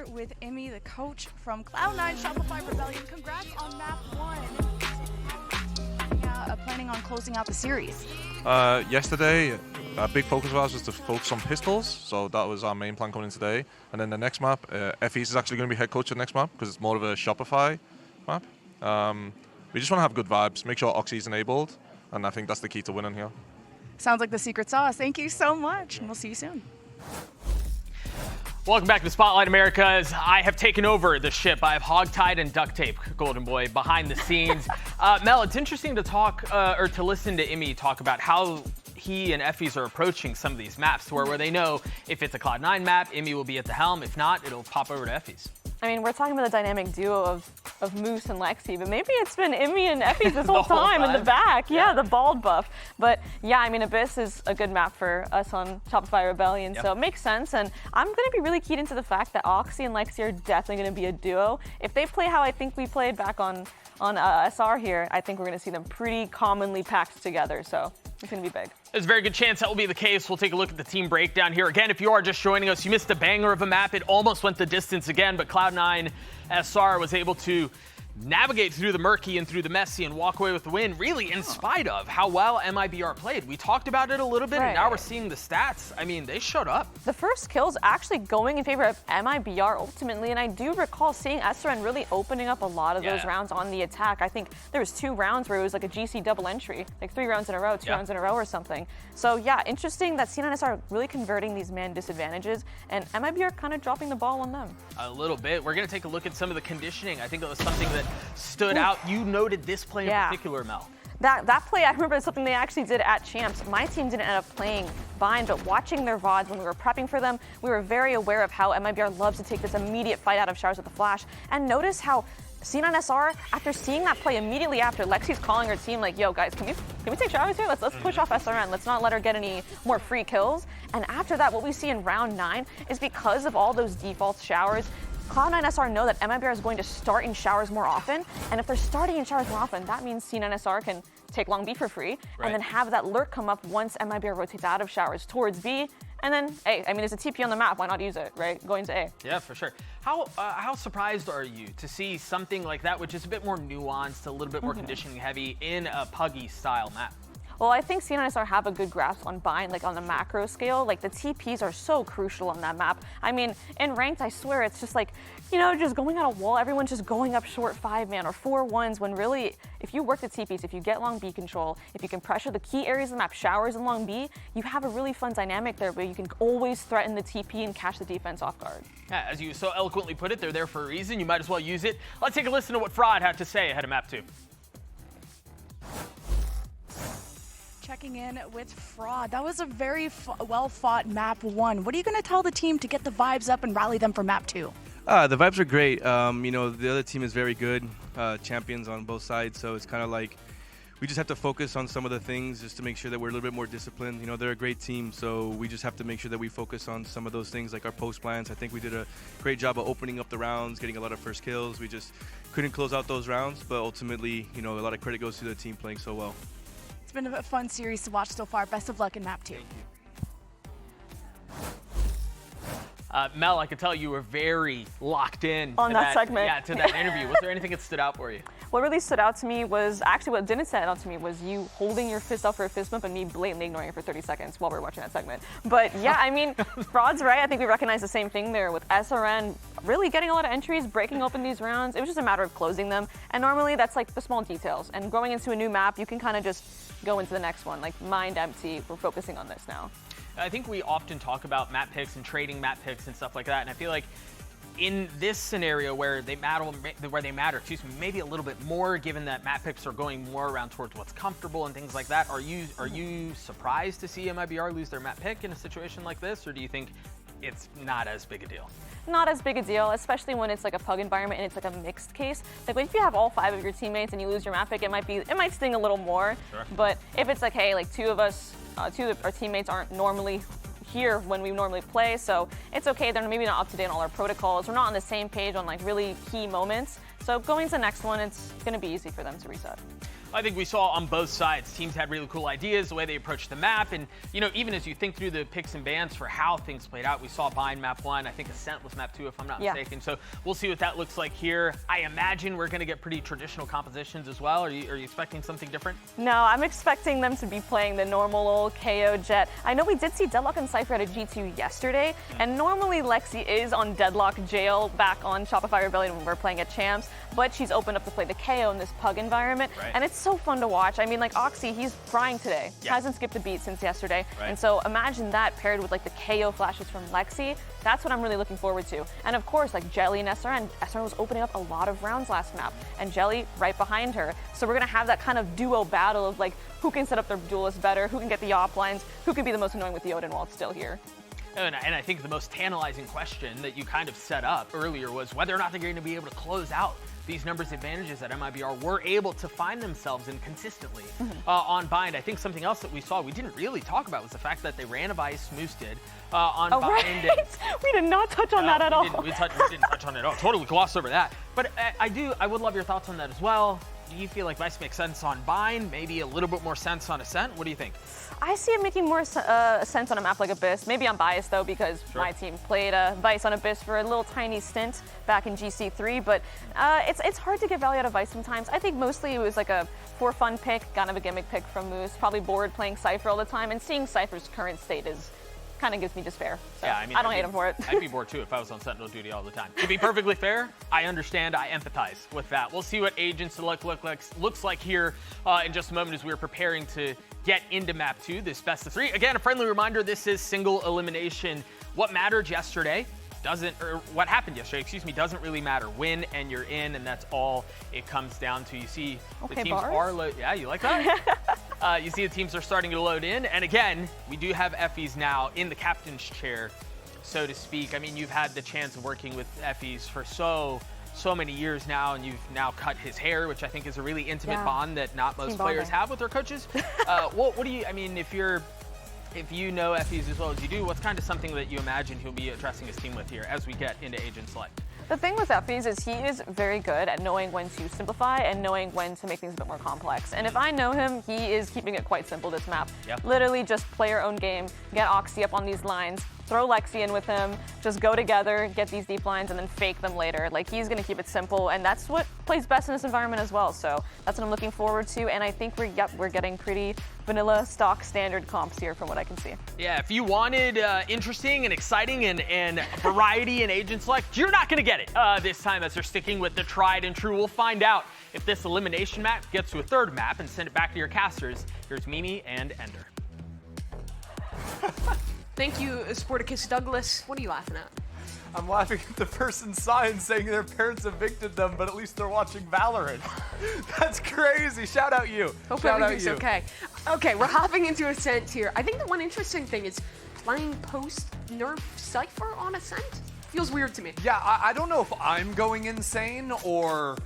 with Emmy, the coach from Cloud9 Shopify Rebellion. Congrats on map 1. Planning on closing out the series. Yesterday, a big focus of ours was to focus on pistols, so that was our main plan coming in today. And then the next map, FEs is actually going to be head coach of the next map because it's more of a Shopify map. We just want to have good vibes, make sure Oxy is enabled, and I think that's the key to winning here. Sounds like the secret sauce. Thank you so much, and we'll see you soon. Welcome back to Spotlight Americas. I have taken over the ship. I have hogtied and duct tape Golden Boy behind the scenes. Mel, it's interesting to talk or to listen to Emmy talk about how he and FEs are approaching some of these maps, where they know if it's a Cloud9 map, Emmy will be at the helm. If not, it'll pop over to FEs. I mean, we're talking about the dynamic duo of Moose and Lexi, but maybe it's been Emmy and FEs this whole time in the back. Yeah, the bald buff. But yeah, I mean, Abyss is a good map for us on Shopify Rebellion, so it makes sense. And I'm going to be really keyed into the fact that Oxy and Lexi are definitely going to be a duo. If they play how I think we played back on SR here, I think we're going to see them pretty commonly packed together. So it's going to be big. There's a very good chance that will be the case. We'll take a look at the team breakdown here. Again, if you are just joining us, you missed a banger of a map. It almost went the distance again, but C9SR was able to navigate through the murky and through the messy and walk away with the win, really in spite of how well MIBR played. We talked about it a little bit, and now we're seeing the stats. I mean, they showed up. The first kill's actually going in favor of MIBR ultimately, and I do recall seeing SRN really opening up a lot of those rounds on the attack. I think there was 2 rounds where it was like a GC double entry, like 3 rounds in a row, 2 rounds in a row or something. So yeah, interesting that C9SR really converting these man disadvantages, and MIBR kind of dropping the ball on them. A little bit. We're going to take a look at some of the conditioning. I think that was something that stood out. You noted this play in particular, Mel. That play, I remember something they actually did at Champs. My team didn't end up playing Bind, but watching their VODs when we were prepping for them, we were very aware of how MIBR loves to take this immediate fight out of showers with the flash. And notice how C9SR, after seeing that play immediately after, Lexi's calling her team like, yo guys, can we take showers here? Let's push off SRN. Let's not let her get any more free kills. And after that, what we see in round 9 is because of all those default showers, Cloud9 know that MIBR is going to start in showers more often, and if they're starting in showers more often, that means C9SR can take long B for free, and then have that lurk come up once MIBR rotates out of showers towards B, and then A. I mean, there's a TP on the map, why not use it, right? Going to A. Yeah, for sure. How surprised are you to see something like that, which is a bit more nuanced, a little bit more conditioning heavy in a Puggy style map? Well, I think C9SR have a good grasp on Bind, like on the macro scale. Like the TPs are so crucial on that map. I mean, in ranked, I swear it's just like, you know, just going on a wall, everyone's just going up short 5-man or 4-1s when really, if you work the TPs, if you get long B control, if you can pressure the key areas of the map, showers and long B, you have a really fun dynamic there where you can always threaten the TP and catch the defense off guard. Yeah, as you so eloquently put it, they're there for a reason. You might as well use it. Let's take a listen to what Fraud had to say ahead of map 2. Checking in with Fraud. That was a very well-fought map 1. What are you going to tell the team to get the vibes up and rally them for map 2? The vibes are great. You know, the other team is very good, champions on both sides, so it's kind of like we just have to focus on some of the things just to make sure that we're a little bit more disciplined. You know, they're a great team, so we just have to make sure that we focus on some of those things like our post plans. I think we did a great job of opening up the rounds, getting a lot of first kills. We just couldn't close out those rounds, but ultimately, you know, a lot of credit goes to the team playing so well. It's been a fun series to watch so far. Best of luck in map 2. Mel, I could tell you were very locked in on that segment. Yeah, to that interview. Was there anything that stood out for you? What really stood out to me was, actually what didn't stand out to me was you holding your fist out for a fist bump and me blatantly ignoring it for 30 seconds while we were watching that segment. But yeah, I mean, Fraud's right. I think we recognize the same thing there with SRN really getting a lot of entries, breaking open these rounds. It was just a matter of closing them. And normally that's like the small details. And going into a new map, you can kind of just go into the next one, like mind empty. We're focusing on this now. I think we often talk about map picks and trading map picks and stuff like that, and I feel like in this scenario where they matter, maybe a little bit more, given that map picks are going more around towards what's comfortable and things like that. Are you surprised to see MIBR lose their map pick in a situation like this, or do you think it's not as big a deal? Not as big a deal, especially when it's like a pug environment and it's like a mixed case. Like if you have all 5 of your teammates and you lose your map pick, it might sting a little more. Sure. But if it's like, hey, like 2 of our teammates aren't normally here when we normally play, so it's okay. They're maybe not up to date on all our protocols. We're not on the same page on like really key moments. So going to the next one, it's going to be easy for them to reset. I think we saw on both sides, teams had really cool ideas, the way they approached the map, and even as you think through the picks and bans for how things played out, we saw Bind map 1, I think Ascent was map 2 if I'm not mistaken, so we'll see what that looks like here. I imagine we're going to get pretty traditional compositions as well. Are you expecting something different? No, I'm expecting them to be playing the normal old KO Jet. I know we did see Deadlock and Cypher at a G2 yesterday, and normally Lexi is on Deadlock jail back on Shopify Rebellion when we're playing at Champs, but she's opened up to play the KO in this pug environment, and it's so fun to watch. I mean, like Oxy, he's crying today. Hasn't skipped a beat since yesterday. And so imagine that paired with like the KO flashes from Lexi. That's what I'm really looking forward to. And of course, like Jelly and SRN. SRN was opening up a lot of rounds last map, and Jelly right behind her. So we're gonna have that kind of duo battle of like who can set up their duelists better, who can get the op lines, who can be the most annoying with the Odin while it's still here. And I think the most tantalizing question that you kind of set up earlier was whether or not they're going to be able to close out these numbers advantages that MIBR were able to find themselves in consistently on Bind. I think something else that we saw we didn't really talk about was the fact that they ran a Vice, Moose did, on Bind. Right. We did not touch on that at all. We didn't touch on it at all. Totally glossed over that. But I would love your thoughts on that as well. Do you feel like Vice makes sense on Bind? Maybe a little bit more sense on Ascent? What do you think? I see it making more sense on a map like Abyss. Maybe I'm biased though because my team played Vice on Abyss for a little tiny stint back in GC3, but it's hard to get value out of Vice sometimes. I think mostly it was like a for fun pick, kind of a gimmick pick from Moose, probably bored playing Cypher all the time, and seeing Cypher's current state is kind of gives me despair. So yeah, I mean, I don't hate him for it. I'd be bored too if I was on Sentinel duty all the time. To be perfectly fair, I understand, I empathize with that. We'll see what Agents looks like here in just a moment as we're preparing to get into map 2, this best of 3. Again, a friendly reminder, this is single elimination. What mattered yesterday what happened yesterday, doesn't really matter. Win and you're in, and that's all it comes down to. You see the teams are yeah, you like that? You see the teams are starting to load in, and again, we do have Effie's now in the captain's chair, so to speak. I mean, you've had the chance of working with Effie's for so many years now, and you've now cut his hair, which I think is a really intimate bond that not most players have with their coaches. What do you, I mean, if you know Effie's as well as you do, what's kind of something that you imagine he'll be addressing his team with here as we get into Agent Select? The thing with Effie's is he is very good at knowing when to simplify and knowing when to make things a bit more complex. And if I know him, he is keeping it quite simple this map. Literally just play your own game, get Oxy up on these lines, throw Lexi in with him, just go together, get these deep lines, and then fake them later. Like, he's going to keep it simple, and that's what plays best in this environment as well. So that's what I'm looking forward to, and I think we're getting pretty vanilla stock standard comps here from what I can see. Yeah, if you wanted interesting and exciting and variety in Agent Select, you're not going to get it this time as they're sticking with the tried and true. We'll find out if this elimination map gets to a third map and send it back to your casters. Here's Mimi and Ender. Thank you, Sporticus Douglas. What are you laughing at? I'm laughing at the person's sign saying their parents evicted them, but at least they're watching Valorant. That's crazy. Shout out you. Hope Shout everything's out you. okay. Okay, we're hopping into Ascent here. I think the one interesting thing is playing post-nerf Cypher on Ascent. Feels weird to me. Yeah, I don't know if I'm going insane or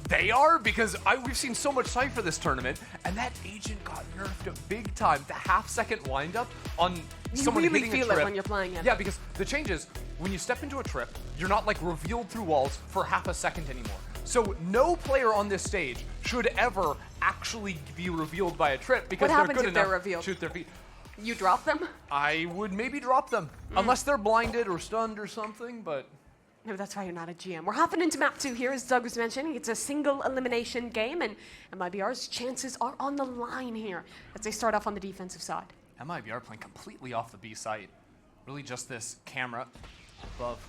they are, because we've seen so much Cypher this tournament, and that agent got nerfed big time. The half-second windup on someone really hitting a feel trip. it when you're playing it. Yeah, because the change is when you step into a trip, you're not like revealed through walls for half a second anymore. So no player on this stage should ever actually be revealed by a trip because What they're happens good if they're enough revealed? to shoot their feet. You drop them? I would maybe drop them, unless they're blinded or stunned or something, but... No, that's why you're not a GM. We're hopping into map 2 here, as Doug was mentioning. It's a single elimination game, and MIBR's chances are on the line here as they start off on the defensive side. MIBR playing completely off the B site. Really just this camera above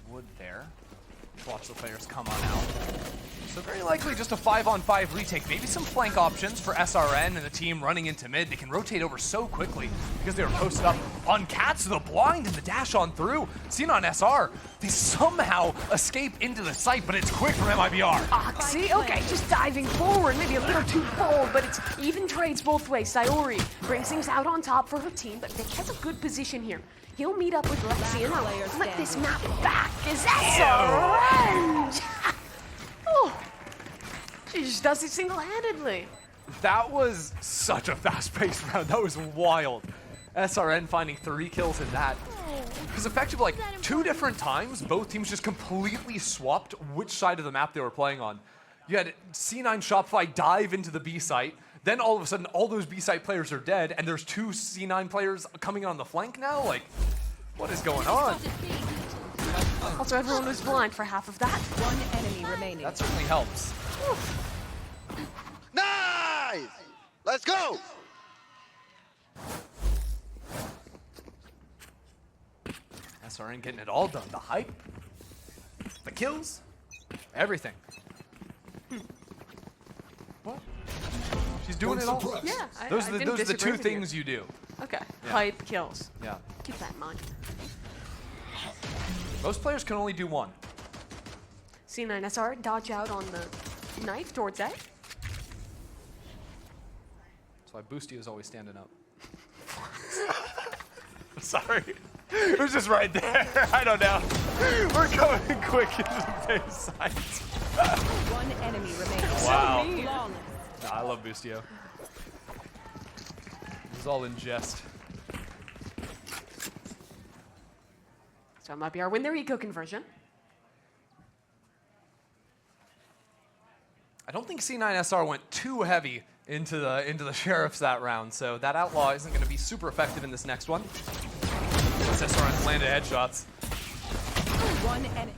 wood there. Watch the players come on out. So very likely just a 5-on-5 retake. Maybe some flank options for SRN and the team running into mid. They can rotate over so quickly because they were posted up on Cats, the blind and the dash on through. C9SR, they somehow escape into the site, but it's quick from MIBR. Oxy, okay, just diving forward, maybe a little too bold, but it's even trades both ways. Sayori brings things out on top for her team, but Vic has a good position here. He'll meet up with Lexi and I'll flip this map back as SRN. Oh, she just does it single-handedly. That was such a fast-paced round. That was wild. SRN finding 3 kills in that. Because effectively, like, 2 different times, both teams just completely swapped which side of the map they were playing on. You had C9 Shopify dive into the B site. Then all of a sudden, all those B site players are dead, and there's 2 C9 players coming on the flank now? Like, what is going on? Also, everyone was blind for half of that. One enemy remaining. That certainly helps. Nice! Let's go! SRN getting it all done. The hype, the kills, everything. What? She's doing it all. Yeah, Those I are the, didn't those are the disagree 2 with you. things you do. Okay, Yeah. hype kills. Yeah. Keep that in mind. Most players can only do 1. C9SR dodge out on the knife towards A. That's why Boosty is always standing up. Sorry. It was just right there. I don't know. We're going quick into the base site. One enemy remaining. Wow. Flawless. Nah, I love Boostio. This is all in jest. So MIBR win their eco conversion. I don't think C9SR went too heavy into the sheriffs that round, so that outlaw isn't going to be super effective in this next one. SRN's landed headshots. One enemy.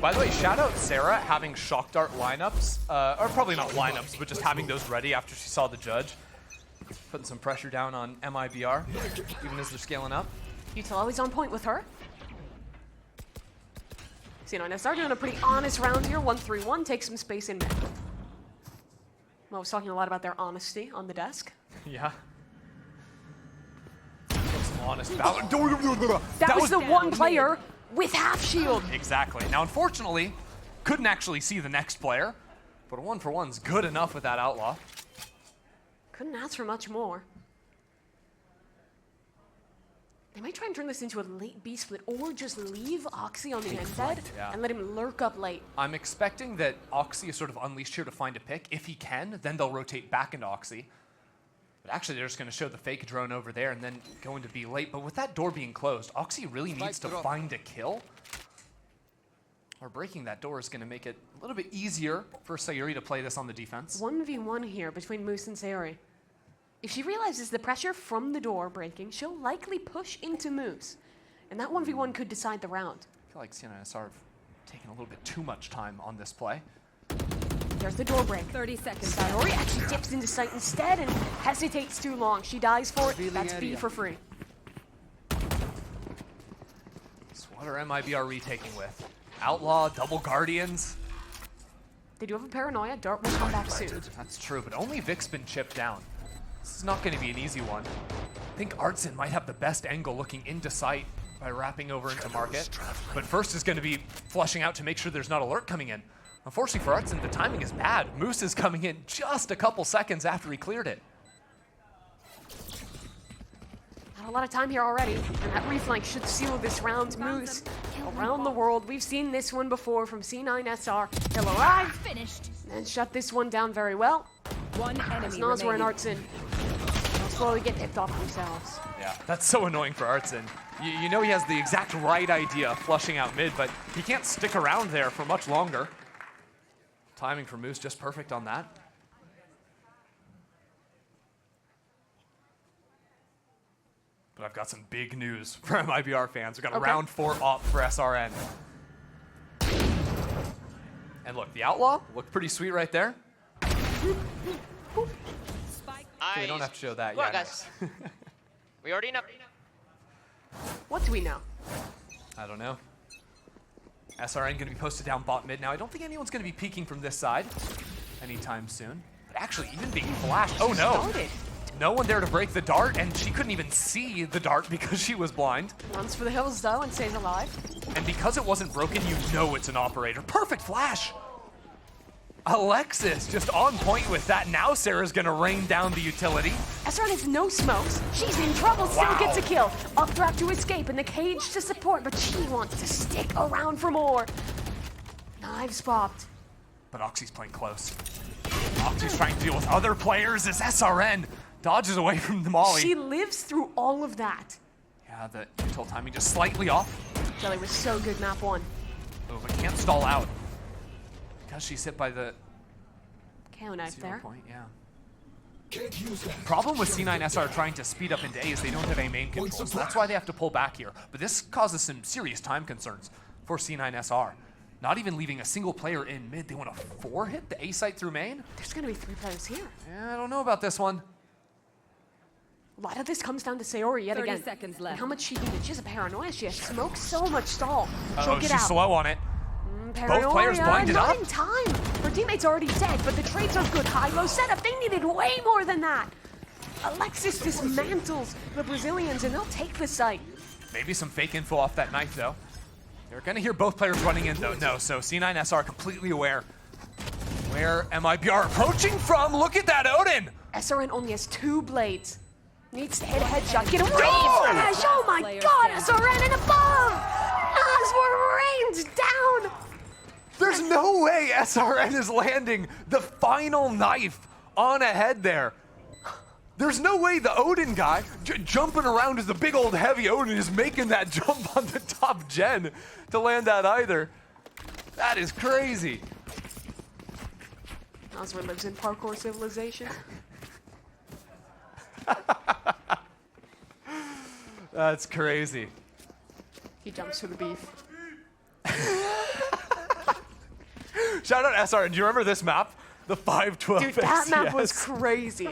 By the way, shout out Sarah having shock dart lineups, or probably not lineups, but just having those ready after she saw the judge. Putting some pressure down on MIBR, even as they're scaling up. Util always on point with her. C9SR doing a pretty honest round here. 1-3-1, take some space in mid. Mo was talking a lot about their honesty on the desk. Yeah. Some honest battle. That was the one player with half shield. Exactly. Now, unfortunately, couldn't actually see the next player, but a 1-for-1's good enough with that outlaw. Couldn't ask for much more. They might try and turn this into a late B split or just leave Oxy on the end bed and let him lurk up late. I'm expecting that Oxy is sort of unleashed here to find a pick. If he can, then they'll rotate back into Oxy. But actually, they're just going to show the fake drone over there and then go into B late. But with that door being closed, Oxy really needs to find a kill. Or breaking that door is going to make it a little bit easier for Sayuri to play this on the defense. 1v1 here between Moose and Sayuri. If she realizes the pressure from the door breaking, she'll likely push into Moose. And that 1v1 could decide the round. I feel like C9SR have taken a little bit too much time on this play. There's the door break. 30 seconds. Sayuri actually dips into sight instead and hesitates too long. She dies for it. That's B for free. So what are MIBR retaking with? Outlaw, double Guardians? They do have a paranoia. Dart will come back soon. That's true, but only Vic's been chipped down. This is not going to be an easy one. I think Artson might have the best angle looking into sight by wrapping over into market. But first is going to be flushing out to make sure there's not alert coming in. Unfortunately for Artson, the timing is bad. Moose is coming in just a couple seconds after he cleared it. Not a lot of time here already, and that reflank should seal this round. Moose around the world. We've seen this one before from C9SR. He'll arrive and shut this one down very well. One enemy Noswer and remaining. Artson will slowly get picked off themselves. Yeah, that's so annoying for Artson. You know he has the exact right idea flushing out mid, but he can't stick around there for much longer. Timing for Moose just perfect on that. But I've got some big news for MIBR fans. We've got a round 4 op for SRN. And look, the Outlaw looked pretty sweet right there. We don't have to show that Come on, yet. guys. We already know. What do we know? I don't know. SRN going to be posted down bot mid. Now, I don't think anyone's going to be peeking from this side anytime soon. But actually, even being flashed. Oh, no. Started. No one there to break the dart, and she couldn't even see the dart because she was blind. Runs for the hills, though, and stays alive. And because it wasn't broken, you know it's an operator. Perfect flash. Alexis just on point with that. Now Sarah's going to rain down the utility. SRN has no smokes. She's in trouble, still gets a kill. Updraft to escape and the cage to support, but she wants to stick around for more. Knives popped. But Oxy's playing close. Oxy's trying to deal with other players as SRN dodges away from the molly. She lives through all of that. Yeah, the util timing just slightly off. Jelly was so good map 1. Oh, but can't stall out. Because she's hit by the KO knife 0 there. point, yeah. Problem with C9SR trying to speed up into A is they don't have A main control, so that's why they have to pull back here. But this causes some serious time concerns for C9SR. Not even leaving a single player in mid. They want to 4-hit the A site through main? There's going to be 3 players here. Yeah, I don't know about this one. A lot of this comes down to Sayori yet 30 again. seconds left. And how much she needed. She has a paranoia. She has smoke, so much stall. She'll Uh-oh, get she's out. slow on it. Paranoia, Both players blinded not up. in time. Her teammate's already dead, but the trades are good. High-low setup. They needed way more than that. Alexis dismantles the Brazilians, and they'll take the site. Maybe some fake info off that knife, though. They're going to hear both players running in, though. No, so C9SR completely aware where MIBR approaching from. Look at that, Odin! SRN only has 2 blades. Needs to hit a headshot. Get a refresh! Oh my god, SRN and above! As we're rained down! There's no way SRN is landing the final knife on a head there. There's no way the Odin guy, jumping around as the big old heavy Odin, is making that jump on the top gen to land that either. That is crazy. Oswald lives in parkour civilization. That's crazy. He jumps for the beef. Shout out SR. Do you remember this map? The 512 Dude, that map was FCS. crazy.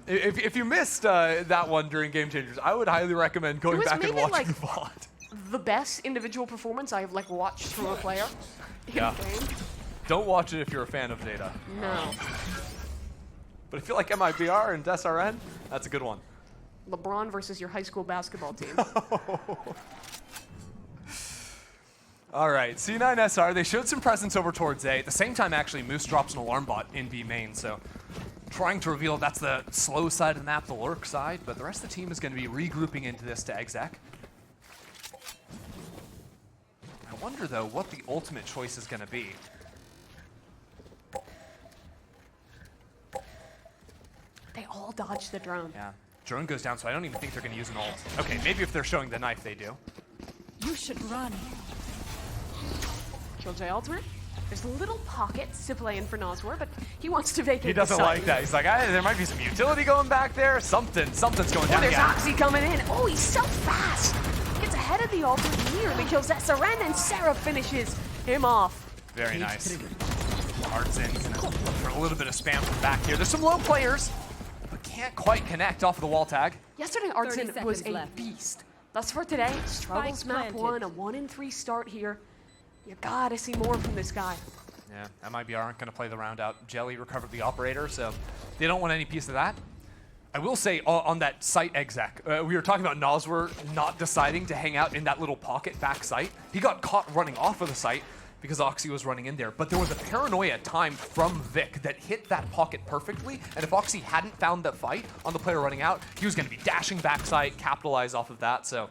If you missed that one during Game Changers, I would highly recommend going was back and maybe, watching like, the VOD. The best individual performance I've like watched from a player in Yeah. game. Don't watch it if you're a fan of Data. No. But if you like MIBR and SRN, that's a good one. LeBron versus your high school basketball team. All right, C9SR, they showed some presence over towards A. At the same time, actually, Moose drops an alarm bot in B main, so trying to reveal that's the slow side of the map, the lurk side, but the rest of the team is going to be regrouping into this to exec. I wonder, though, what the ultimate choice is going to be. They all dodge the drone. Yeah, drone goes down, so I don't even think they're going to use an ult. Okay, maybe if they're showing the knife, they do. You should run. Killjoy ultimate. There's little pockets to play in for Noswar, but he wants to vacate He doesn't the site. like that. He's like, there might be some utility going back there. Something's going Oh, down. there's Yeah. Oxy coming in. Oh, he's so fast. Gets ahead of the ultimate, nearly kills SRN, and Sarah finishes him off. Very nice. Art's in, gonna look for a little bit of spam from back here. There's some low players, but can't quite connect off of the wall tag. Yesterday, 30 Artson was seconds a left. beast. Thus for today, struggles Spike map planted. 1, a 1-3 start here. You gotta see more from this guy. Yeah, MIBR aren't going to play the round out. Jelly recovered the operator, so they don't want any piece of that. I will say on that site exec, we were talking about Noswar not deciding to hang out in that little pocket back site. He got caught running off of the site because Oxy was running in there, but there was a paranoia timed from Vic that hit that pocket perfectly, and if Oxy hadn't found the fight on the player running out, he was going to be dashing back site, capitalize off of that, so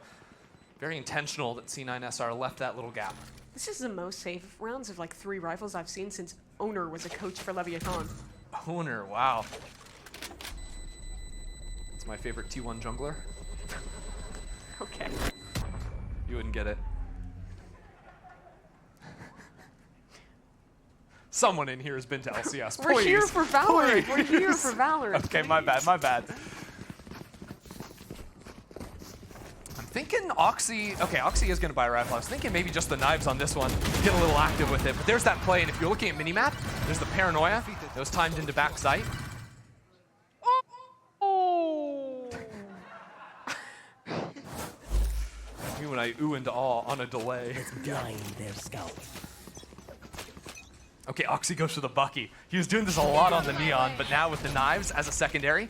very intentional that C9SR left that little gap. This is the most safe rounds of like 3 rifles I've seen since Owner was a coach for Leviathan. Owner, wow. It's my favorite T1 jungler. Okay. You wouldn't get it. Someone in here has been to LCS, please. We're here for Valorant. We're here please. for Valorant. Okay, my bad, my bad. I'm thinking Oxy, okay, Oxy is gonna buy a rifle. I was thinking maybe just the knives on this one, get a little active with it, but there's that play, and if you're looking at minimap, there's the paranoia that was timed into back sight. Oh! You and I ooh and awe on a delay. Blind their scouts. Okay, Oxy goes for the Bucky. He was doing this a lot on the Neon, but now with the knives as a secondary.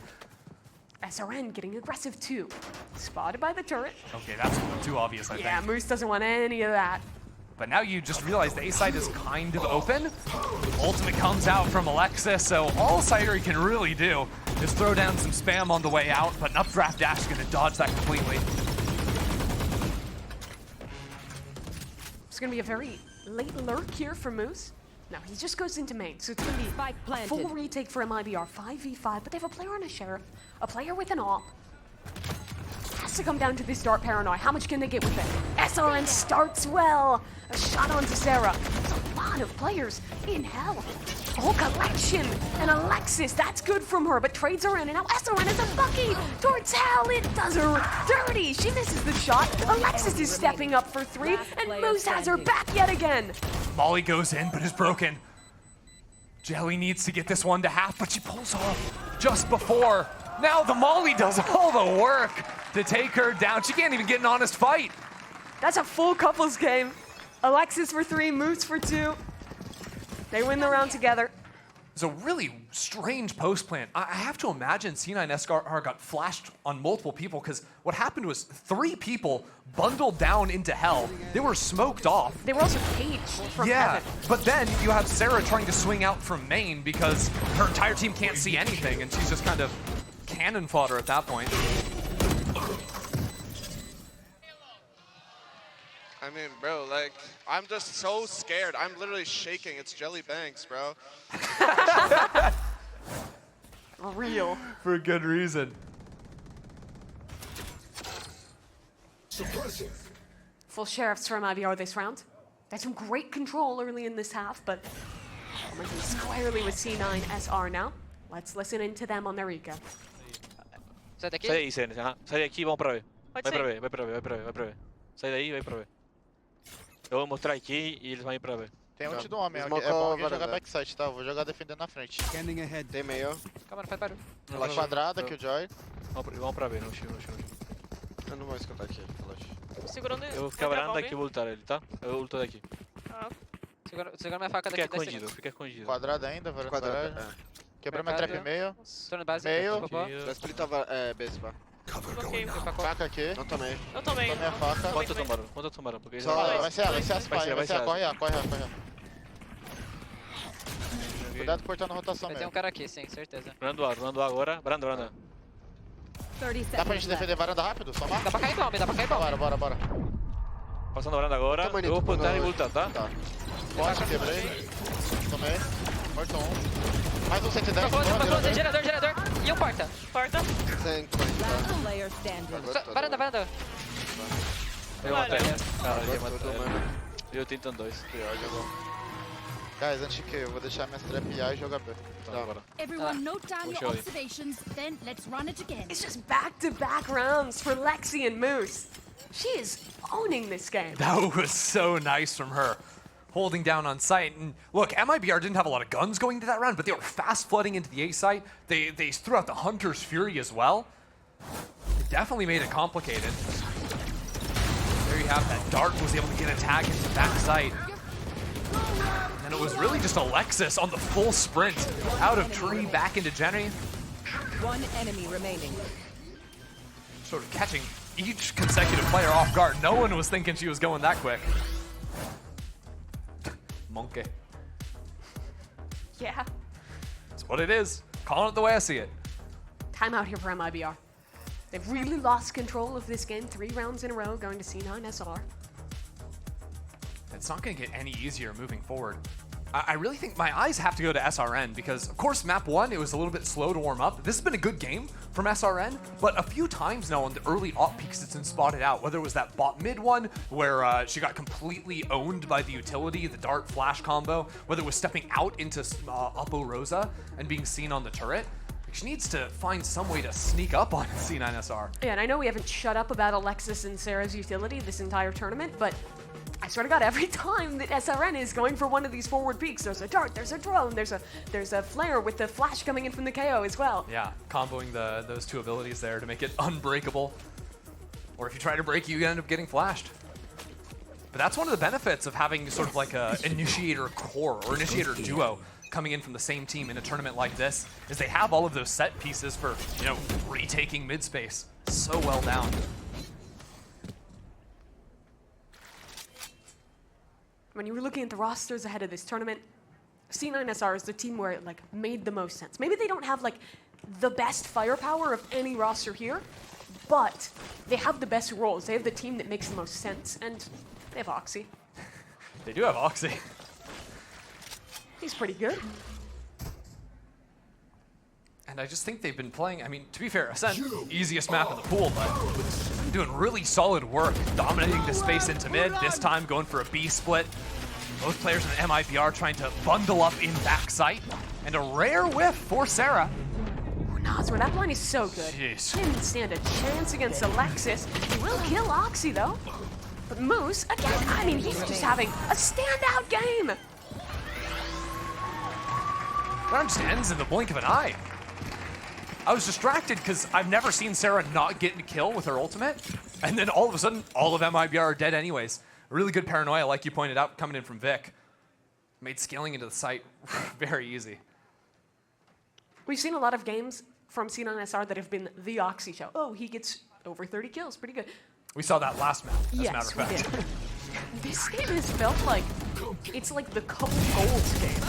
SRN getting aggressive too. Spotted by the turret. Okay, that's a little too obvious, I Yeah, think. Moose doesn't want any of that. But now you just realize the A side is kind of open. Ultimate comes out from Alexis, so all Cydery can really do is throw down some spam on the way out, but an updraft dash is going to dodge that completely. It's going to be a very late lurk here for Moose. Now he just goes into main, so it's going to be Spike planted. full retake for MIBR, 5v5, but they have a player on a Sheriff, a player with an AWP. Has to come down to this dart paranoia. How much can they get with it? SRN starts well. A shot onto Sarah. There's a lot of players in hell. Oh, collection! And Alexis, that's good from her, but trades are in, and now SRN is a Bucky towards hell. It does her dirty. She misses the shot. Alexis is stepping up for 3, and Moose has her back yet again. Molly goes in, but is broken. Jelly needs to get this one to half, but she pulls off just before. Now the Molly does all the work to take her down. She can't even get an honest fight. That's a full couples game. Alexis for 3, Moose for 2. They win the round together. It's a really strange post plan. I have to imagine C9SR got flashed on multiple people because what happened was 3 people bundled down into hell. They were smoked off. They were also caged from heaven. But then you have Sarah trying to swing out from main because her entire team can't see anything and she's just kind of cannon fodder at that point. I mean, bro, like, I'm just so scared. I'm literally shaking. It's Jelly Banks, bro. Real. For good reason. Full sheriffs from MIBR this round. They had some great control early in this half, but working squarely with C9SR now. Let's listen into them on their recap. Sai daqui? Sai daí, Senes. Sai daqui e vamos pra B. Vai pra B, vai pra B, vai pra B, vai pra B. Sai daí e vai pra B. Eu vou mostrar aqui e eles vão ir pra B. Tem ult do homem, é bom alguém jogar backside, tá? Vou jogar defendendo na frente. Tem meio. Calma, não faz barulho. Relaxa quadrada, Killjoy. Vamos pra B, no chão. Eu não vou escutar aqui, relaxa. Segurando. Eu vou ficar varanda aqui e vou ultar ele, tá? Eu ulto daqui. Segura minha faca daqui. Fica escondido. Quadrada ainda, varanda quadrada. Quebrou minha trap meio. Tô na base. Meio. Já splita base, pá. Faca aqui. Eu tomei. Tomei a faca. Quanto tomaram? Porque Só, vai ser a spy, vai ser a corre. Cuidado cortando a rotação Vai ter mesmo. um cara aqui, sim, certeza. Brando agora. Brando. Dá pra gente defender varanda rápido? Só marca? Dá pra cair bomba, dá pra cair bomba. Bora. Passando a varanda agora. Eu vou putar e ultar, tá? Tá. Forte, quebrei. Tomei. Morto um. Mais um 110. Passou, gerador. E um porta. Varanda. Eu matei. Cara, eu matei. Eu tentando 2. Guys, antes que eu vou deixar minhas trap A e jogar B. Tá, bora. Everyone note down Puxa your aí. observations, then let's run it again. It's just back-to-back rounds for Lexi and Moose. She is owning this game. That was so nice from her. Holding down on site. And look, MIBR didn't have a lot of guns going into that round, but they were fast flooding into the A site. They threw out the Hunter's Fury as well. It definitely made it complicated. There you have that. Dart was able to get a tag into back site. And it was really just Alexis on the full sprint out of tree back into Jenny. One enemy remaining. Sort of catching each consecutive player off guard. No one was thinking she was going that quick. Monkey. Yeah. That's what it is. Calling it the way I see it. Timeout here for MIBR. They've really lost control of this game 3 rounds in a row, going to C9SR. It's not going to get any easier moving forward. I really think my eyes have to go to SRN because, of course, map 1, it was a little bit slow to warm up. This has been a good game from SRN, but a few times now on the early op peaks it's been spotted out, whether it was that bot mid one where she got completely owned by the utility, the dart flash combo, whether it was stepping out into Oppo Rosa and being seen on the turret. She needs to find some way to sneak up on C9SR. Yeah, and I know we haven't shut up about Alexis and Sarah's utility this entire tournament, but I swear to God, every time that SRN is going for one of these forward peaks, there's a dart, there's a drone, there's a flare with the flash coming in from the KO as well. Yeah, comboing those two abilities there to make it unbreakable. Or if you try to break, you end up getting flashed. But that's one of the benefits of having sort of like a initiator core or initiator duo coming in from the same team in a tournament like this, is they have all of those set pieces for, you know, retaking mid space. So well down. When you were looking at the rosters ahead of this tournament, C9SR is the team where it like made the most sense. Maybe they don't have like the best firepower of any roster here, but they have the best roles. They have the team that makes the most sense, and they have Oxy. They do have Oxy. He's pretty good. And I just think they've been playing, I mean, to be fair, Ascent, easiest map in the pool, but doing really solid work, dominating the space into mid, this time going for a B split. Both players in MIBR trying to bundle up in backside. And a rare whiff for Sarah. Noswar, that blind is so good. Jeez. Didn't stand a chance against Alexis. He will kill Oxy, though. But Moose, again, I mean, he's just having a standout game. Round just ends in the blink of an eye. I was distracted because I've never seen Sarah not get a kill with her ultimate. And then all of a sudden, all of MIBR are dead anyways. A really good paranoia, like you pointed out, coming in from Vic. Made scaling into the site very easy. We've seen a lot of games from C9SR that have been the Oxy show. Oh, he gets over 30 kills. Pretty good. We saw that last map, as a matter of fact. We did. This game has felt like it's like the Cup Gold game.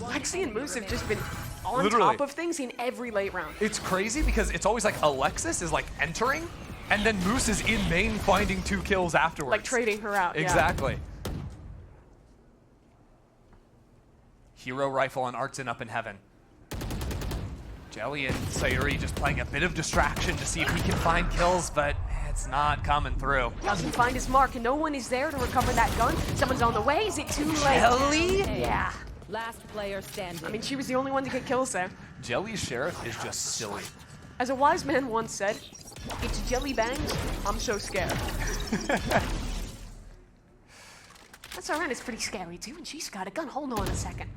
Lexi and Moose have just been on top of things in every late round. It's crazy because it's always like Alexis is like entering, and then Moose is in main finding 2 kills afterwards. Like trading her out. Exactly. Yeah. Hero rifle on Artson up in heaven. Jelly and Sayuri just playing a bit of distraction to see if he can find kills, but it's not coming through. Doesn't find his mark, and no one is there to recover that gun. Someone's on the way. Is it too late? Jelly? Yeah. Last player standing. I mean, she was the only one to get kills there. Jelly's Sheriff is just silly. As a wise man once said, it's Jelly bangs, I'm so scared. SRN is pretty scary too, and she's got a gun. Hold on a second.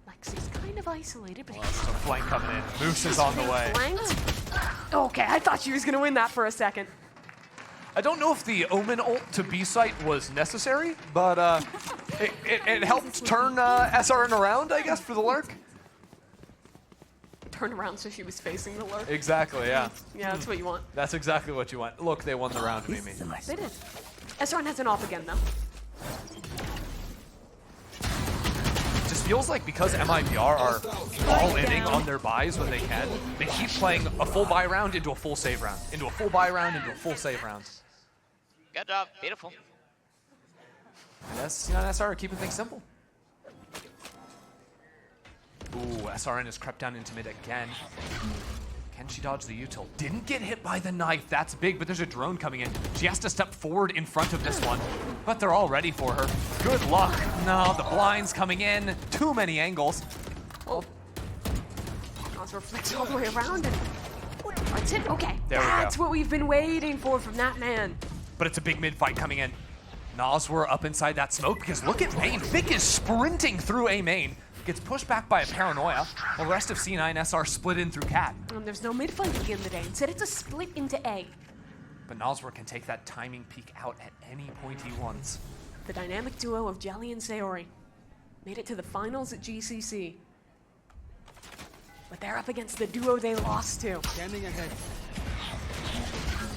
Lexi's kind of isolated, but Well, there's a flank coming in. Moose is on the way. Flanked? Okay, I thought she was gonna win that for a second. I don't know if the Omen ult to B site was necessary, but it helped turn SRN around, I guess, for the lurk. Turn around so she was facing the lurk. Exactly, yeah. Yeah, that's what you want. That's exactly what you want. Look, they won the round, Mimi. They did. SRN has an off again, though. Just feels like because MIBR are all-inning on their buys when they can, they keep playing a full buy round into a full save round, into a full buy round, into a full save round. Good job. Beautiful. Yes, C9SR are keeping things simple. Ooh, SRN has crept down into mid again. Can she dodge the util? Didn't get hit by the knife. That's big, but there's a drone coming in. She has to step forward in front of this one, but they're all ready for her. Good luck. No, the blinds coming in. Too many angles. Oh. Also flicks all the way around. And that's it. Okay, There we that's go. what we've been waiting for from that man. But it's a big mid fight coming in. Noswar up inside that smoke because look at main. Vic is sprinting through A main. Gets pushed back by a paranoia, while the rest of C9SR split in through Cat. There's no mid fight at the end of the day. Instead, it's a split into A. But Noswar can take that timing peek out at any point he wants. The dynamic duo of Jelly and Sayori made it to the finals at GCC. But they're up against the duo they lost to. Standing ahead.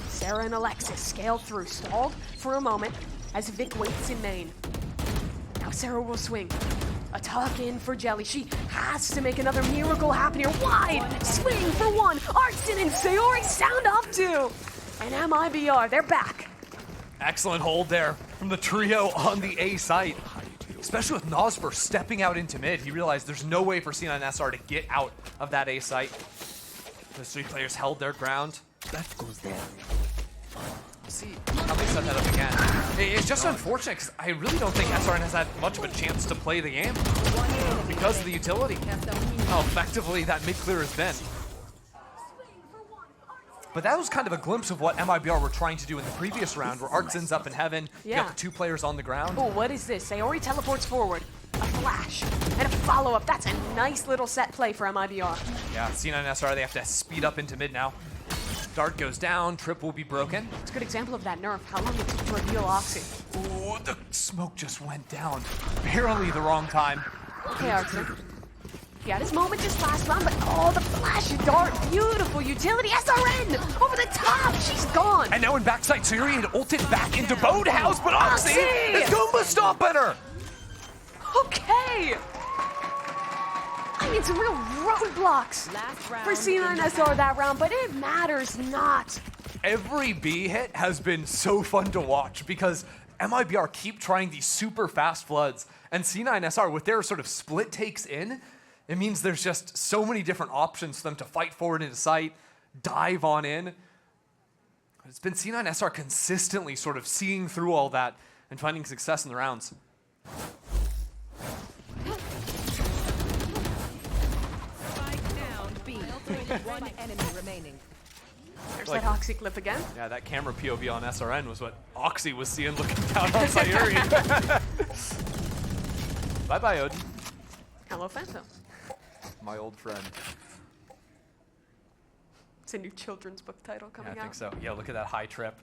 Sarah and Alexis scaled through, stalled for a moment as Vic waits in main. Now Sarah will swing. A tuck in for Jelly. She has to make another miracle happen here. Wide swing for one. Artson and Sayori sound up two. And MIBR, they're back. Excellent hold there from the trio on the A site. Especially with Noswar stepping out into mid. He realized there's no way for C9SR to get out of that A site. The 3 players held their ground. That goes there. We'll see how they set that up again. It's just unfortunate because I really don't think SRN has had much of a chance to play the game because of the utility. How effectively that mid clear has been. But that was kind of a glimpse of what MIBR were trying to do in the previous round where Artson's up in heaven. You got the 2 players on the ground. Oh, what is this? Sayori teleports forward. A flash and a follow-up. That's a nice little set play for MIBR. Yeah, C9SR, they have to speed up into mid now. Dart goes down, trip will be broken. It's a good example of that nerf, how long it took to reveal Oxy. Ooh, the smoke just went down. Barely the wrong time. Okay, Artson. He had his moment this last round, but oh, the flash dart, beautiful utility. SRN over the top, she's gone. And now in backside, Sayuri had ulted back into Boathouse, but Oxy is Goomba stopping her. Okay. I need some real roadblocks for C9SR that round, but it matters not. Every B hit has been so fun to watch because MIBR keep trying these super fast floods, and C9SR with their sort of split takes in, it means there's just so many different options for them to fight forward into sight, dive on in. It's been C9SR consistently sort of seeing through all that and finding success in the rounds. Spike down B. One enemy remaining. There's that Oxy clip again. Yeah, that camera POV on SRN was what Oxy was seeing looking down on Sayuri. Bye-bye, Odin. Hello, Phantom. My old friend. It's a new children's book title coming Yeah, I out. think so. Yeah, look at that high trip.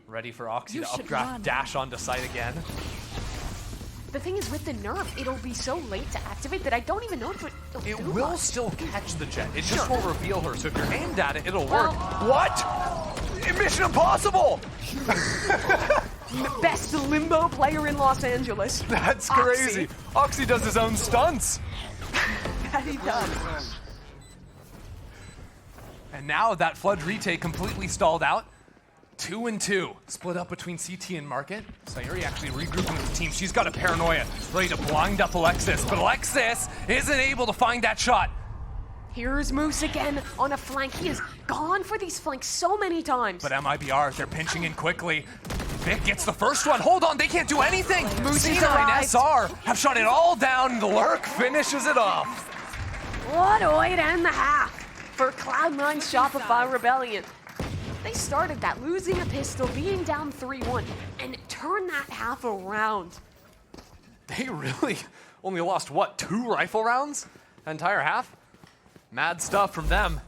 Ready for Oxy You to should updraft, run. dash onto site again. The thing is, with the nerf, it'll be so late to activate that I don't even know if it'll It do will much. still catch the jet. It just Sure. won't reveal her. So if you're aimed at it, it'll Well- work. What? Mission Impossible! Best limbo player in Los Angeles. That's Oxy. crazy. Oxy does his own stunts. That he does. And now that Flood retake completely stalled out. 2 and 2, split up between CT and Market. Sayuri actually regrouping with the team. She's got a paranoia, ready to blind up Alexis, but Alexis isn't able to find that shot. Here's Moose again on a flank. He has gone for these flanks so many times. But MIBR, they're pinching in quickly. Vic gets the first one. Hold on, they can't do anything. C9SR have shut it all down. The lurk finishes it off. What a way to end the half for Cloud9 Shopify Rebellion. They started that losing a pistol, being down 3-1, and turned that half around. They really only lost, what, 2 rifle rounds? The entire half? Mad stuff from them.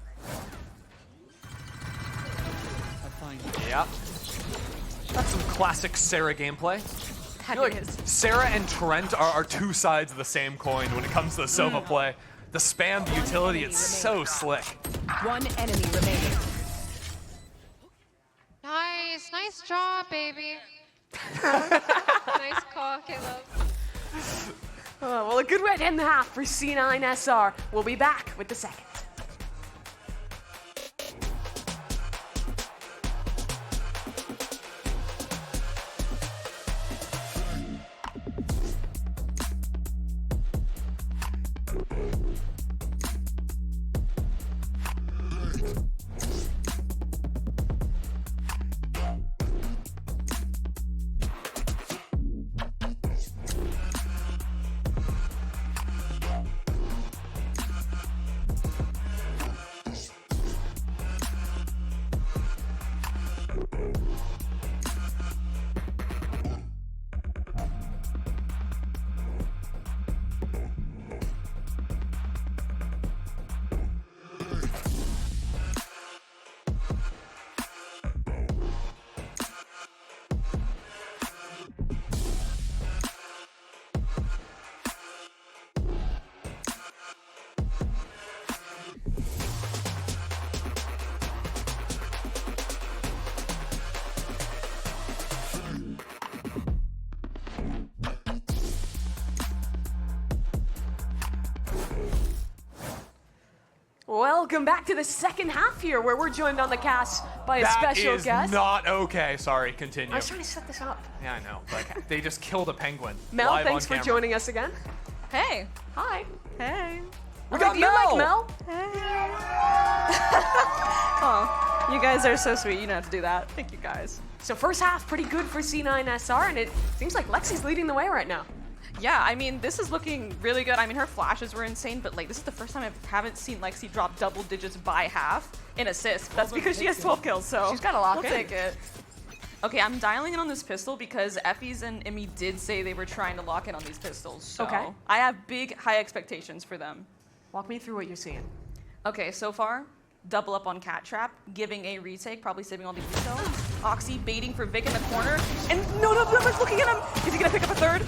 Yep. That's some classic Sarah gameplay. I feel like Sarah and Trent are two sides of the same coin when it comes to the Sova play. The spam, the utility, it's so slick. One enemy remaining. Nice job, baby. Nice call, Caleb. Well, a good way to end the half for C9SR. We'll be back with the second. Welcome back to the second half here, where we're joined on the cast by a special guest. That is not okay. Sorry, continue. I was trying to set this up. Yeah, I know, but they just killed a penguin. Mel, live thanks on for camera. joining us again. Hey. Hi. Hey. We got Do you like Mel. Mel? Oh, you guys are so sweet. You don't have to do that. Thank you guys. So first half, pretty good for C9SR, and it seems like Lexi's leading the way right now. Yeah, I mean, this is looking really good. I mean, her flashes were insane, but like, this is the first time I haven't seen Lexi drop double digits by half in assists. That's because she has 12 kills, so She's got to lock we'll in. take it. Okay, I'm dialing in on this pistol because Effie's and Emmy did say they were trying to lock in on these pistols. So Okay. I have big, high expectations for them. Walk me through what you're seeing. Okay, so far, double up on Cat Trap, giving a retake, probably saving all the eco. Oxy baiting for Vic in the corner, and nobody's looking at him. Is he gonna pick up a third?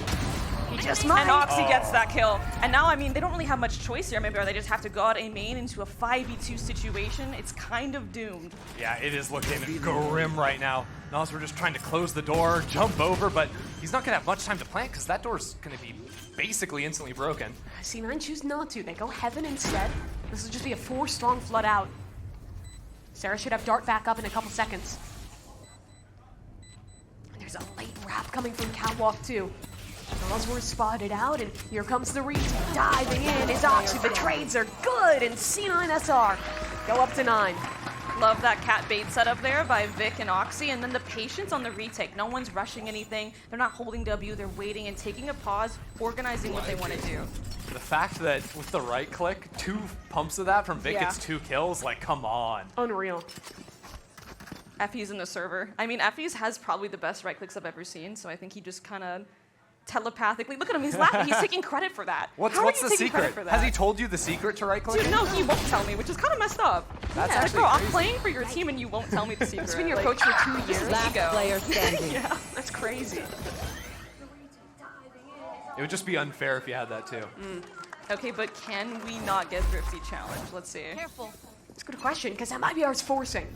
He just might. And Oxy gets that kill. And now, I mean, they don't really have much choice here. Maybe they just have to go out A main into a 5v2 situation. It's kind of doomed. Yeah, it is looking grim right now. Nas, we're just trying to close the door, jump over, but he's not gonna have much time to plant because that door's gonna be basically instantly broken. C9 choose not to. They go Heaven instead. This will just be a 4-strong flood out. Sarah should have Dart back up in a couple seconds. And there's a late wrap coming from Catwalk too. Girls were spotted out, and here comes the retake. Diving in is Oxy. The trades are good, and C9SR go up to 9. Love that cat bait setup there by Vic and Oxy, and then the patience on the retake. No one's rushing anything. They're not holding W. They're waiting and taking a pause, organizing what they want to do. The fact that with the right click, 2 pumps of that from Vic gets 2 kills, like, come on. Unreal. Effie's in the server. I mean, Effie's has probably the best right clicks I've ever seen, so I think he just kind of telepathically, look at him, he's laughing, he's taking credit for that. What's the secret? Has he told you the secret to right click? Dude, no, he won't tell me, which is kind of messed up. That's yeah, actually bro, crazy. I'm playing for your team and you won't tell me the secret. It's been your Like, coach for 2 years. Last player standing. Yeah, that's crazy. It would just be unfair if you had that too. Okay, but can we not get Thrifty challenge? Let's see. Careful. It's a good question, because MIBR is forcing.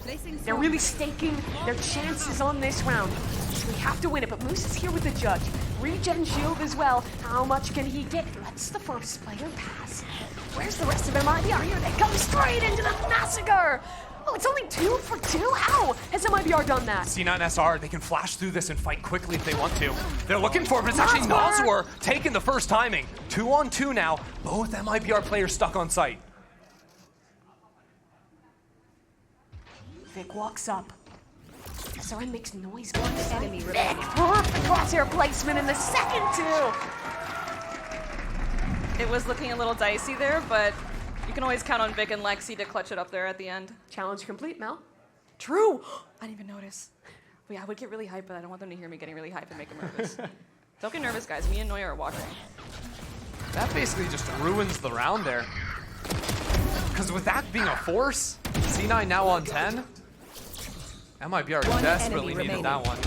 They're really staking their chances on this round. So we have to win it, but Moose is here with the judge. Regen shield as well. How much can he get? That's the first player pass. Where's the rest of MIBR? Here they come straight into the massacre. Oh, it's only 2 for 2? How has MIBR done that? C9SR, they can flash through this and fight quickly if they want to. They're looking for it, but it's actually Noswar taking the first timing. 2 on 2 now. Both MIBR players stuck on site. Vic walks up. SRN makes noise going to Enemy Vic. remaining. Perfect crosshair placement in the second 2. It was looking a little dicey there, but you can always count on Vic and Lexi to clutch it up there at the end. Challenge complete, Mel. True! I didn't even notice. But yeah, I would get really hyped, but I don't want them to hear me getting really hyped and make them nervous. Don't get nervous, guys. Me and Noya are watching. That basically just ruins the round there. Because with that being a force, C9 now on 10, MIBR One desperately enemy needed remaining. that one.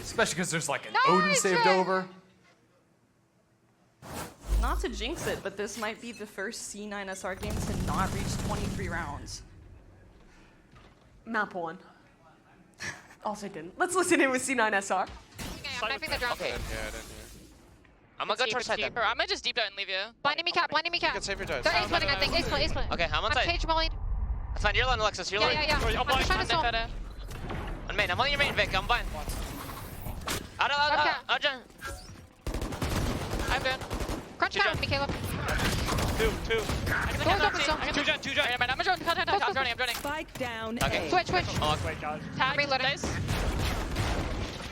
Especially because there's like an Odin saved over. Not to jinx it, but this might be the first C9SR game to not reach 23 rounds. Map 1. Also didn't. Let's listen in with C9SR. Okay, I'm knifing the drone. Okay. I'm gonna go towards side then. I'm gonna just deep dive and leave you. Blinding me cap, blinding me cap. You can save your dice. They're A-splitting, I think. A-split, A-split. Okay, I'm on I'm side. cage mollied. That's fine. You're alone, Alexis. You're alone. Yeah. I'm just trying to solve. On main. I'm on your main, Vic. I'm fine. Out. I'm good. Crunch Two down John. with me, Caleb. Two. Door's open still. Two John. I'm joining. I'm joining. Spike down. Okay. A. Switch. Oh, Tag. Reloading. nice.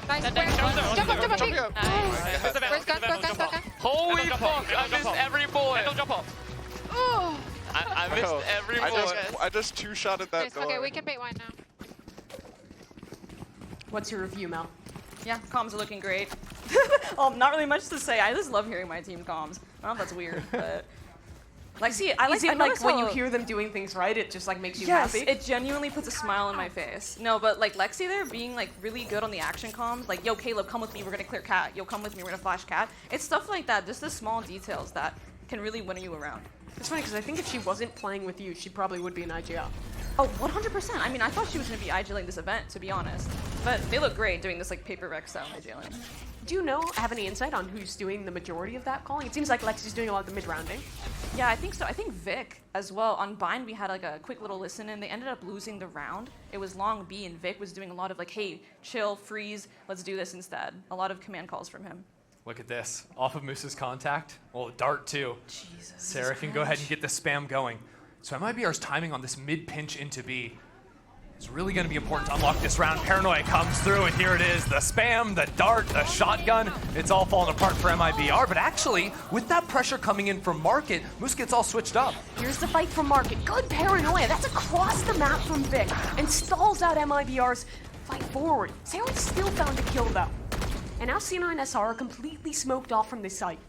Nice. Jump Jump up. Nice. Where's gun? Holy fuck! I missed every bullet. Ooh. I missed every bullet. I just two-shotted that Nice. door. Okay, we can bait wine now. What's your review, Mel? Yeah, comms are looking great. Not really much to say. I just love hearing my team comms. I don't know if that's weird, but Lexi, I Is it like notice when you how- hear them doing things right, it just like makes you Yes, happy? it genuinely puts a smile on my face. No, but like Lexi there being like really good on the action comms, like, yo, Caleb, come with me, we're gonna clear cat. Yo, come with me, we're gonna flash cat. It's stuff like that, just the small details that can really win you around. It's funny because I think if she wasn't playing with you, she probably would be an IGL. Oh, 100%. I mean, I thought she was gonna be IGLing this event, to be honest. But they look great doing this like paper rec style IGLing. Do you have any insight on who's doing the majority of that calling? It seems like Lexi's doing a lot of the mid-rounding. Yeah, I think so. I think Vic as well. On Bind, we had like a quick little listen in. They ended up losing the round. It was long B, and Vic was doing a lot of like, hey, chill, freeze, let's do this instead. A lot of command calls from him. Look at this. Off of Moose's contact. Well, dart too. Jesus. Sarah can go ahead and get the spam going. So MIBR's timing on this mid-pinch into B is really going to be important to unlock this round. Paranoia comes through, and here it is. The spam, the dart, the shotgun. It's all falling apart for MIBR. But actually, with that pressure coming in from Market, Moose gets all switched up. Here's the fight for Market. Good paranoia. That's across the map from Vic and stalls out MIBR's fight forward. Sarah still found a kill though. And now C9SR are completely smoked off from this site.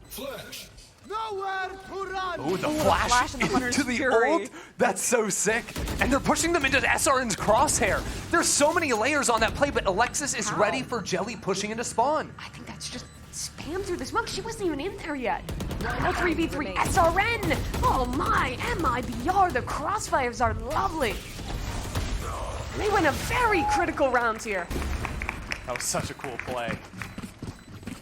Flash. Nowhere to run. Oh, the flash flash and the Hunter's into the Fury. ult. That's so sick. And they're pushing them into SRN's crosshair. There's so many layers on that play, but Alexis is How? ready for Jelly pushing into spawn. I think that's just spam through the smoke. She wasn't even in there yet. No 3v3 SRN. Oh my, MIBR. The crossfires are lovely. And they win a very critical round here. That was such a cool play.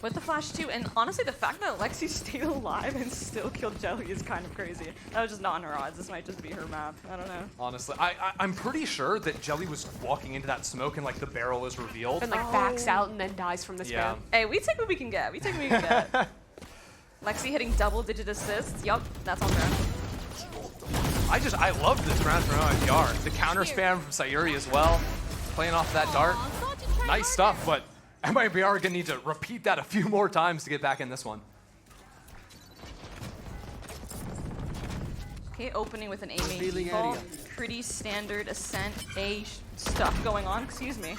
With the flash too, and honestly, the fact that Lexi stayed alive and still killed Jelly is kind of crazy. That was just not in her odds. This might just be her map. I don't know. Honestly, I'm pretty sure that Jelly was walking into that smoke and like the barrel is revealed. And like backs out and then dies from the spam. Yeah. Hey, we take what we can get. We take what we can get. Lexi hitting double-digit assists. Yup, that's on brand. I love this round from MIBR. The counter spam from Sayuri as well, playing off that dart. Nice stuff, but MIBR are gonna need to repeat that a few more times to get back in this one. Okay, opening with an A main default. Pretty standard Ascent A stuff going on, excuse me.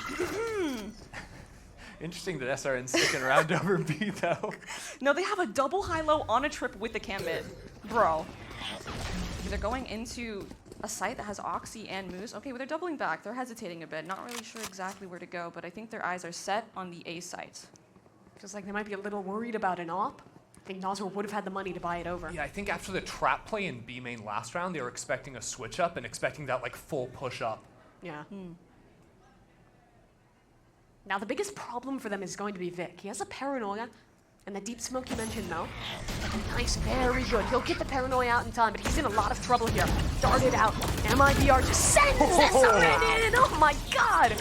Interesting that SRN's sticking around over B though. No, they have a double high-low on a trip with the Cambit. Bro. They're going into a site that has Oxy and Moose. Okay, well, they're doubling back. They're hesitating a bit. Not really sure exactly where to go, but I think their eyes are set on the A site. Feels like they might be a little worried about an op. I think Noswar would have had the money to buy it over. Yeah, I think after the trap play in B main last round, they were expecting a switch up and expecting that like full push up. Yeah. Now the biggest problem for them is going to be Vic. He has a paranoia, and the deep smoke you mentioned, though. Nice, very good. He'll get the paranoia out in time, but he's in a lot of trouble here. Darted out. MIBR just sends SRN in. Oh my god!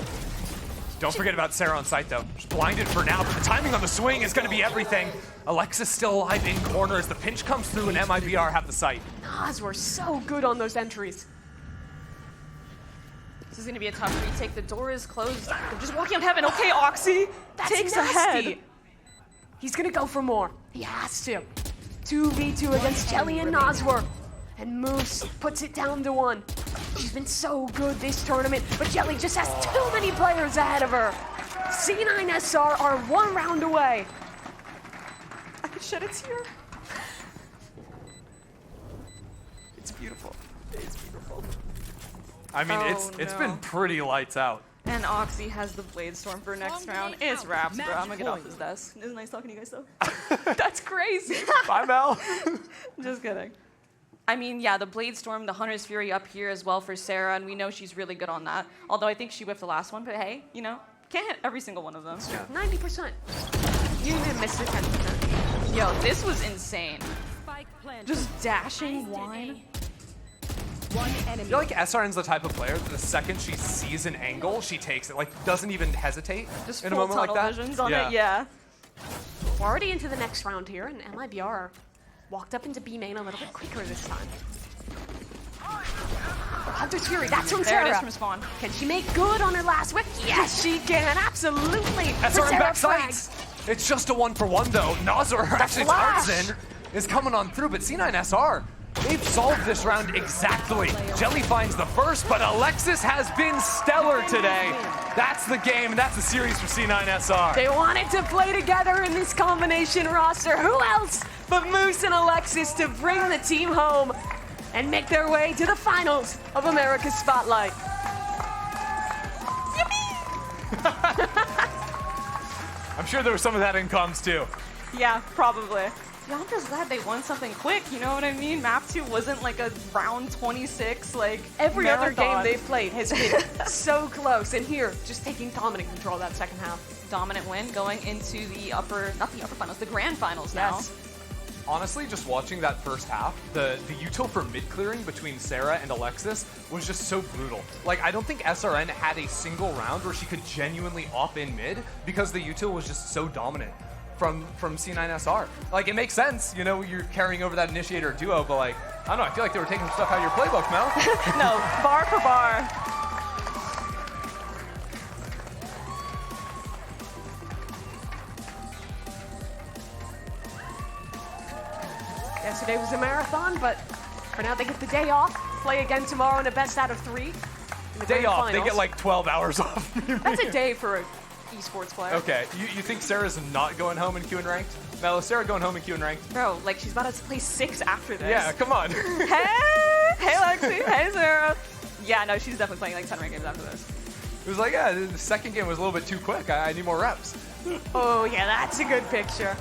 Don't forget about Sarah on site though. She's blinded for now, but the timing on the swing is going to be everything. Alexis still alive in corner as the pinch comes through and MIBR have the site. Nas were so good on those entries. This is going to be a tough retake. The door is closed. They're just walking on heaven. Okay, Oxy takes nasty. ahead. He's going to go for more. He has to. 2v2 against Jelly and Noswar. And Moose puts it down to 1. She's been so good this tournament, but Jelly just has too many players ahead of her. C9SR are 1 round away. I could shed a tear. It's beautiful. It's beautiful. I mean, it's been pretty lights out. And Oxy has the Blade Storm for next round. It's wraps, bro. I'm gonna get off this desk. It was nice talking to you guys, though. That's crazy. Bye, Mel. Just kidding. I mean, yeah, the Blade Storm, the Hunter's Fury up here as well for Sarah, and we know she's really good on that. Although I think she whiffed the last one, but hey, you know, can't hit every single one of them. Yeah. 90%. You even missed it 10%. Yo, this was insane. Just dashing wine. One enemy. I feel like SRN's the type of player that the second she sees an angle, she takes it. Like, doesn't even hesitate Just in a moment like that. Visions on it, yeah. We're already into the next round here, and MIBR walked up into B main a little bit quicker this time. Hunter's Fury, that's from There Sarah. it is from Spawn. Can she make good on her last whip? Yes, she can, absolutely. SRN back sights. It's just a 1-for-1 though. Noswar actually Tarzan is coming on through, but C9SR, they've solved this round exactly. Jelly finds the first, but Alexis has been stellar today. That's the game, and that's the series for C9SR. They wanted to play together in this combination roster. Who else but Moose and Alexis to bring the team home and make their way to the finals of America's Spotlight. I'm sure there was some of that in comms too. Yeah, probably. Yeah, I'm just glad they won something quick, you know what I mean? Map 2 wasn't like a round 26, like Every other game marathon. they've played has been so close. And here, just taking dominant control that second half. Dominant win going into the not the upper finals, the grand finals now. Yes. Honestly, just watching that first half, the util for mid clearing between Sarah and Alexis was just so brutal. Like, I don't think SRN had a single round where she could genuinely off in mid because the util was just so dominant from C9SR. Like, it makes sense, you know, you're carrying over that initiator duo, but like, I don't know, I feel like they were taking stuff out of your playbook, Mel. No, bar for bar. Yesterday was a marathon, but for now they get the day off. Play again tomorrow in a best out of 3. In the Day grand off, finals. they get like 12 hours off. That's a day for an esports player. Okay, you think Sarah's not going home in Q and ranked? Mel, is Sarah going home in Q and ranked? Bro, like she's about to play 6 after this. Yeah, come on. Hey Lexi, hey Sarah. Yeah, no, she's definitely playing like 10 ranked games after this. It was like, yeah, the second game was a little bit too quick. I need more reps. Oh yeah, that's a good picture.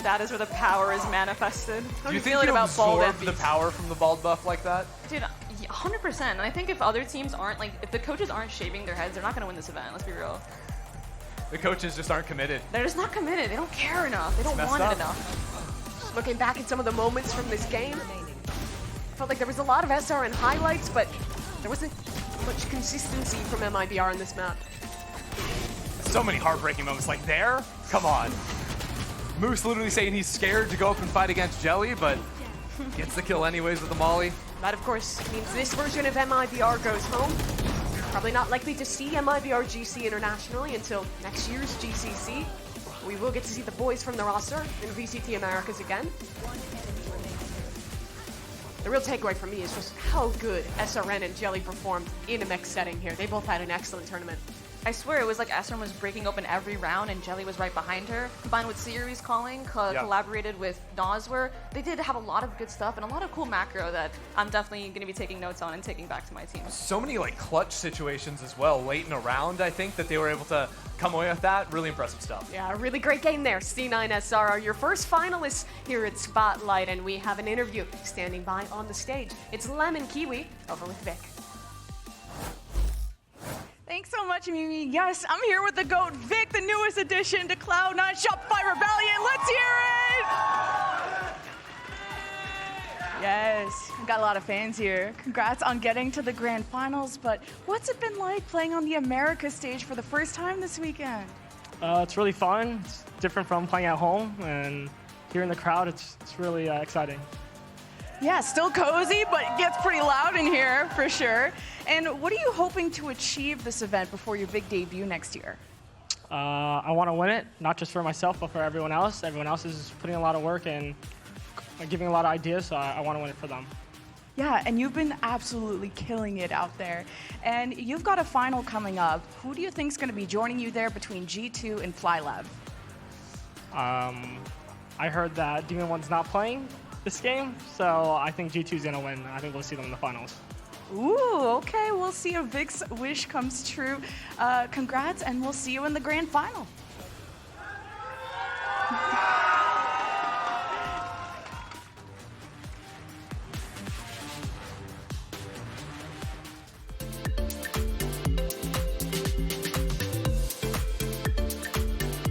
That is where the power is manifested. Do you think you absorb the power from the bald buff like that? Dude, 100%. And I think if other teams aren't, like, if the coaches aren't shaving their heads, they're not going to win this event, let's be real. The coaches just aren't committed. They're just not committed. They don't care enough. They don't want it enough. Just looking back at some of the moments from this game, I felt like there was a lot of SRN highlights, but there wasn't much consistency from MIBR in this map. So many heartbreaking moments. Like there? Come on. Moose literally saying he's scared to go up and fight against Jelly, but Gets the kill anyways with the molly. That, of course, means this version of MIBR goes home. Probably not likely to see MIBR GC internationally until next year's GCC. We will get to see the boys from the roster in VCT Americas again. The real takeaway for me is just how good SRN and Jelly performed in a mixed setting here. They both had an excellent tournament. I swear it was like SRN was breaking open every round and Jelly was right behind her. Combined with Series calling, collaborated with Noswer. They did have a lot of good stuff and a lot of cool macro that I'm definitely going to be taking notes on and taking back to my team. So many like clutch situations as well late in a round, I think, that they were able to come away with that. Really impressive stuff. Yeah, a really great game there. C9SR are your first finalists here at Spotlight, and we have an interview standing by on the stage. It's Lemon Kiwi over with Vic. Thanks so much, Mimi. Yes, I'm here with the GOAT, Vic, the newest addition to Cloud9 Shopify Rebellion. Let's hear it! Yes, we've got a lot of fans here. Congrats on getting to the grand finals, but what's it been like playing on the Americas stage for the first time this weekend? It's really fun. It's different from playing at home, and here in the crowd, it's really exciting. Yeah, still cozy, but it gets pretty loud in here for sure. And what are you hoping to achieve this event before your big debut next year? I want to win it, not just for myself, but for everyone else. Everyone else is putting a lot of work and giving a lot of ideas, so I want to win it for them. Yeah, and you've been absolutely killing it out there. And you've got a final coming up. Who do you think is going to be joining you there between G2 and FlyLab? I heard that Demon One's not playing this game, so I think G2's going to win. I think we'll see them in the finals. Ooh, okay, we'll see if Vic's wish comes true. Congrats, and we'll see you in the grand final.